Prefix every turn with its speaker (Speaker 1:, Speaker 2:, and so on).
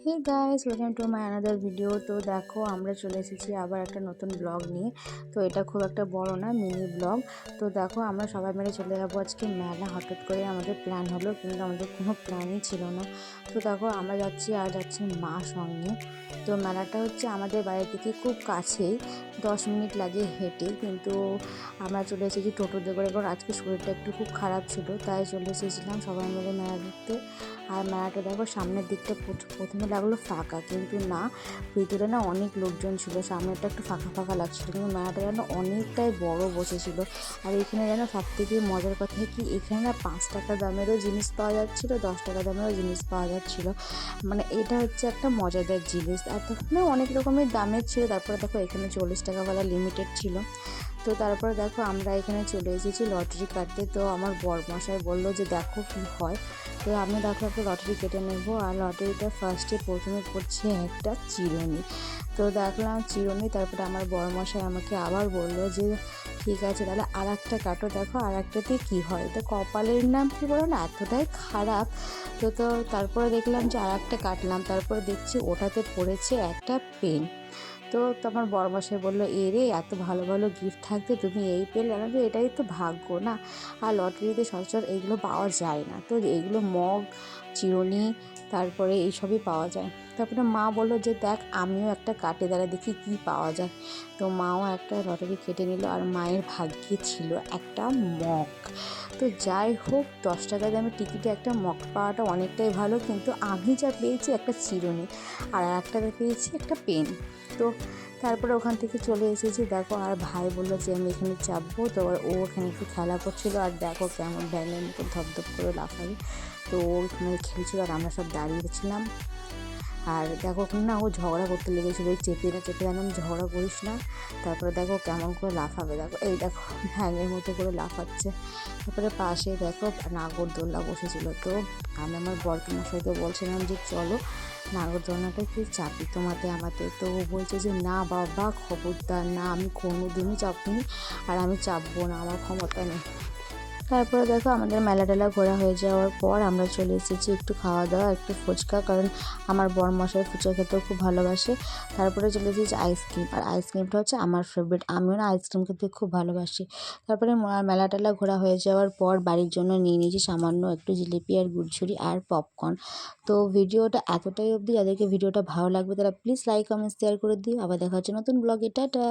Speaker 1: Hey guys, welcome to my another video. তো দেখো আমরা চলে এসেছি আবার একটা নতুন ব্লগ নিয়ে। তো এটা খুব একটা বড় না, মিনি ব্লগ। তো দেখো আমরা সবাই মিলে চলে যাবো আজকে মেলা। হঠাৎ করে আমাদের প্ল্যান হলো, কিন্তু আমাদের কোনো প্ল্যানই ছিল না। তো দেখো আমরা যাচ্ছি, আর যাচ্ছি মা সঙ্গে। তো মেলাটা হচ্ছে আমাদের বাড়ি থেকে খুব কাছেই, 10 মিনিট লাগে হেঁটে। কিন্তু আমরা চলে এসেছি টোটোতে করে, কারণ আজকে শরীরটা একটু খুব খারাপ ছিল, তাই চলে এসেছিলাম সবাই মিলে মেলা দেখতে। আর মেলাটা দেখো সামনের দিকটা প্রথমে লাগলো ফাঁকা, কিন্তু না, ভিতরে না অনেক লোকজন ছিল। সামনেটা একটু ফাঁকা ফাঁকা লাগছিল, কিন্তু মেলাটা যেন অনেকটাই বড় বসেছিল। আর এখানে যেন সব থেকে মজার কথা কি, এখানে না 5 টাকা দামেরও জিনিস পাওয়া যাচ্ছিলো, 10 টাকা দামেরও জিনিস পাওয়া যাচ্ছিলো। মানে এটা হচ্ছে একটা মজাদার জিনিস। আর তখন অনেক রকমের দামের ছিল। তারপরে দেখো এখানে 40 টাকাওয়ালা লিমিটেড ছিল। তো তারপরে দেখো আমরা এখানে চলে এসেছি লটারি কাটতে। তো আমার বরমশাই বললো যে দেখো কি হয়। তো আমি দেখো একটা লটারি কেটে নেবো। আর লটারিটা প্রথমে পড়ছে একটা চিরুনি। তো দেখলাম চিরুনি। তারপরে আমার বরমশাই আমাকে আবার বললো যে ঠিক আছে তাহলে আর একটা কাটো, দেখো আর একটাতে কী হয়। তো কপালের নাম কি বলো না, এতটাই খারাপ। তো তারপরে দেখলাম যে আর একটা কাটলাম, তারপরে দেখছি ওটাতে পড়েছে একটা পেন। তো আমার বড়মশাই বললো, এ রে, এত ভালো ভালো গিফট থাকতে তুমি এই পেলে না, তো এটাই তো ভাগ্য না। আর লটারিতে সচরাচর এইগুলো পাওয়া যায় না। তো এইগুলো মগ, চিরুনি, তারপরে এইসবই পাওয়া যায়। তারপরে মা বললো যে দেখ আমিও একটা কাটে দাঁড়া, দেখি কি পাওয়া যায়। তো মাও একটা লটারি কেটে নিল, আর মায়ের ভাগ্যে ছিল একটা মগ। তো যাই হোক, 10 টাকা দামের টিকিটে একটা মগ পাওয়াটা অনেকটাই ভালো, কিন্তু আমি যা পেয়েছি একটা চিরুনি, আর একটাতে পেয়েছি একটা পেন। তো তারপরে ওখান থেকে চলে এসেছি। দেখো আর ভাই বললো যে আমি এখানে চাপবো। তো ও ওখানে একটু খেলা করছিল, আর দেখো কেমন ব্যাঙের মতো ধপধপ করে লাফাবে। তো ও ওখানে খেলছিল, আর আমরা সব দাঁড়িয়েছিলাম। আর দেখো না, ও ঝগড়া করতে লেগেছিল, এই চেপে না চেপে জানাম ঝগড়া করিস না। তারপরে দেখো কেমন করে লাফাবে, দেখো এই দেখো ব্যাঙের মতো করে লাফাচ্ছে। তারপরে পাশে দেখো নাগরদোল্লা বসেছিল। তো আমি আমার বরমশাইকে বলছিলাম যে চলো নাগরদোলনাটা একটু চাপি তোমাদের আমাদের। তো ও বলছে যে না বাবা, খবরদার না, আমি কোনো দিনই চাপিনি, আর আমি চাপবো না, আমার ক্ষমতা নেই। তারপরে দেখো আমাদের মেলা টেলা ঘোরা হয়ে যাওয়ার পর আমরা চলে এসেছি একটু খাওয়া দাওয়া, একটু ফুচকা, কারণ আমার বরমশাই ফুচকা খেতেও খুব ভালোবাসে। তারপরে চলে এসেছি আইসক্রিম, আর আইসক্রিমটা হচ্ছে আমার ফেভারিট, আমিও না আইসক্রিম খেতে খুব ভালোবাসি। তারপরে মেলা টেলা ঘোরা হয়ে যাওয়ার পর বাড়ির জন্য নিয়ে নিয়েছি সামান্য একটু জিলিপি আর গুড়ছুরি আর পপকর্ন। তো ভিডিওটা এতটাই অবধি, যাদেরকে ভিডিওটা ভালো লাগবে তারা প্লিজ লাইক কমেন্ট শেয়ার করে দিও। আবার দেখা হচ্ছে নতুন ব্লগে, টাটা।